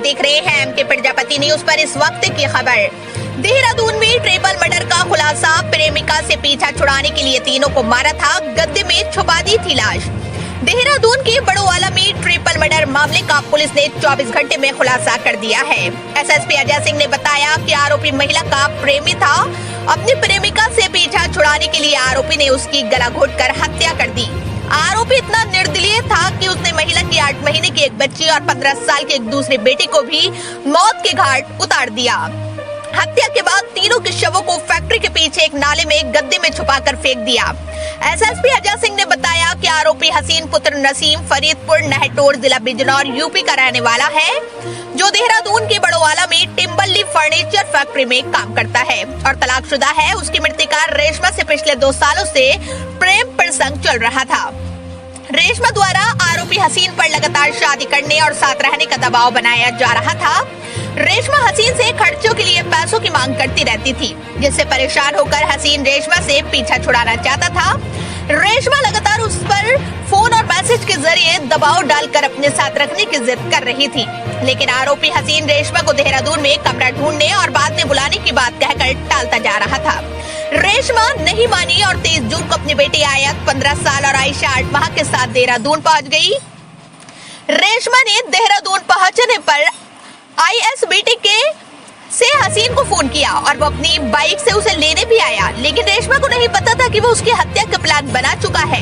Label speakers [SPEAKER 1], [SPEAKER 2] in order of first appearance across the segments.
[SPEAKER 1] देख रहे हैं एमके प्रजापति न्यूज पर इस वक्त की खबर। देहरादून में ट्रिपल मर्डर का खुलासा। प्रेमिका से पीछा छुड़ाने के लिए तीनों को मारा था, गड्ढे में छुपा दी थी लाश। देहरादून के बड़ोवाला में ट्रिपल मर्डर मामले का पुलिस ने 24 घंटे में खुलासा कर दिया है। एसएसपी अजय सिंह ने बताया कि आरोपी महिला का प्रेमी था। अपनी प्रेमिका से पीछा छुड़ाने के लिए आरोपी ने उसकी गला घोंटकर हत्या कर दी। आरोपी इतना निर्दयी था कि उसने महिला की 8 महीने की एक बच्ची और 15 साल के एक दूसरे बेटे को भी मौत के घाट उतार दिया। हत्या के बाद तीनों के शवों को फैक्ट्री के पीछे एक नाले में गड्ढे में छुपाकर फेंक दिया। एसएसपी अजय सिंह ने बताया कि आरोपी हसीन पुत्र नसीम फरीदपुर नहटोर जिला बिजनौर यूपी का रहने वाला है, जो देहरादून के बड़ोवाला में टिम्बरली फर्नीचर फैक्ट्री में काम करता है और तलाकशुदा है। उसकी मृतका रेशमा से पिछले 2 सालों से प्रेम प्रसंग चल रहा था। रेशमा द्वारा आरोपी हसीन पर लगातार शादी करने और साथ रहने का दबाव बनाया जा रहा था। रेशमा हसीन से खर्चों के लिए पैसों की मांग करती रहती थी, जिससे परेशान होकर हसीन रेशमा से पीछा छुड़ाना चाहता था। रेशमा लगातार उस पर फोन और मैसेज के जरिए दबाव डालकर अपने साथ रखने की जिद कर रही थी, लेकिन आरोपी हसीन रेशमा को देहरादून में कमरा ढूंढने और बाद में बुलाने की बात कहकर टालता जा रहा था। रेशमा नहीं मानी और 23 जून को अपनी बेटी आयत 15 साल और आयशा 8 माह के साथ देहरादून पहुंच गई। रेशमा ने देहरादून पहुंचने पर आईएसबीटी से हसीन को फोन किया और वो अपनी बाइक से उसे लेने भी आया, लेकिन रेशमा को नहीं पता था कि वो उसकी हत्या का प्लान बना चुका है।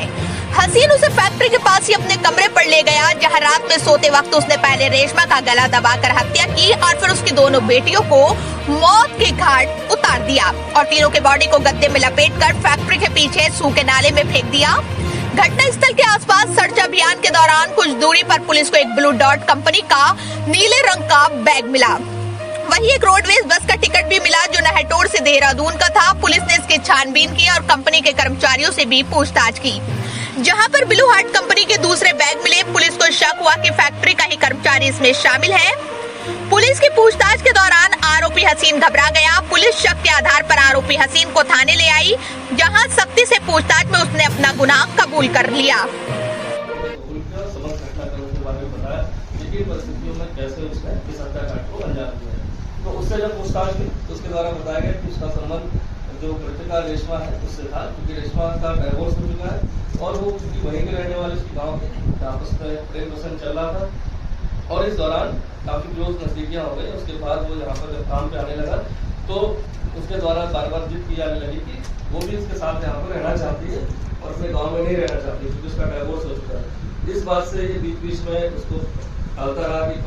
[SPEAKER 1] हसीन उसे फैक्ट्री के पास ही अपने कमरे पर ले गया, जहां रात में सोते वक्त उसने पहले रेशमा का गला दबाकर हत्या की और फिर उसकी दोनों बेटियों को मौत के घाट उतार दिया और तीनों के बॉडी को गद्दे में लपेटकर फैक्ट्री के पीछे सूखे नाले में फेंक दिया। घटना स्थल के आसपास सर्च अभियान के दौरान कुछ दूरी पर पुलिस को एक ब्लू डॉट कंपनी का नीले रंग का बैग मिला। वहीं एक रोडवेज बस का टिकट भी मिला, जो नहटोर से देहरादून का था। पुलिस ने इसकी छानबीन की और कंपनी के कर्मचारियों से भी पूछताछ की, जहां पर ब्लू हार्ट कंपनी के दूसरे बैग मिले। पुलिस को शक हुआ कि फैक्ट्री का ही कर्मचारी इसमें शामिल है। पुलिस की पूछताछ के दौरान आरोपी हसीन घबरा गया। पुलिस शक के आधार पर आरोपी हसीन को थाने ले आई, जहां सख्ती से पूछताछ में उसने अपना गुनाह कबूल कर लिया।
[SPEAKER 2] तो उससे जब पूछताछ की तो उसके द्वारा बताया गया कि उसका संबंध जो मृतका रेशमा है उससे था, क्योंकि रेशमा का डाइवोर्स हो चुका है और वो चूंकि वहीं के रहने वाले उसकी गाँव के आपस में प्रेम प्रसंग चल रहा था और इस दौरान काफी क्लोज नजदीकियां हो गई। उसके बाद वो यहाँ पर जब काम पे आने लगा तो उसके द्वारा बार बार जिद की जाने लगी कि वो भी उसके साथ यहाँ पर रहना चाहती है और अपने गाँव में नहीं रहना चाहती, क्योंकि उसका डाइवोर्स हो चुका है। इस बात से ये बीच बीच में उसको टालता रहा कि